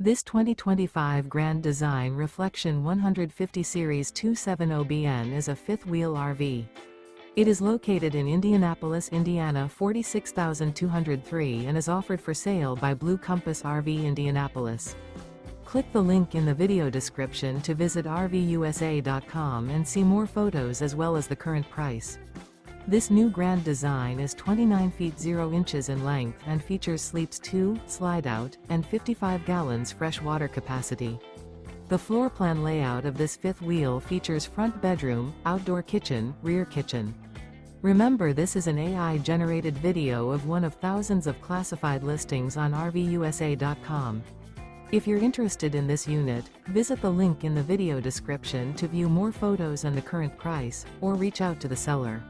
This 2025 Grand Design Reflection 150 Series 270BN is a fifth-wheel RV. It is located in Indianapolis, Indiana 46203 and is offered for sale by Blue Compass RV Indianapolis. Click the link in the video description to visit RVUSA.com and see more photos as well as the current price. This new Grand Design is 29 feet 0 inches in length and features sleeps 2, slide-out, and 55 gallons fresh water capacity. The floor plan layout of this fifth wheel features front bedroom, outdoor kitchen, rear kitchen. Remember, this is an AI-generated video of one of thousands of classified listings on RVUSA.com. If you're interested in this unit, visit the link in the video description to view more photos and the current price, or reach out to the seller.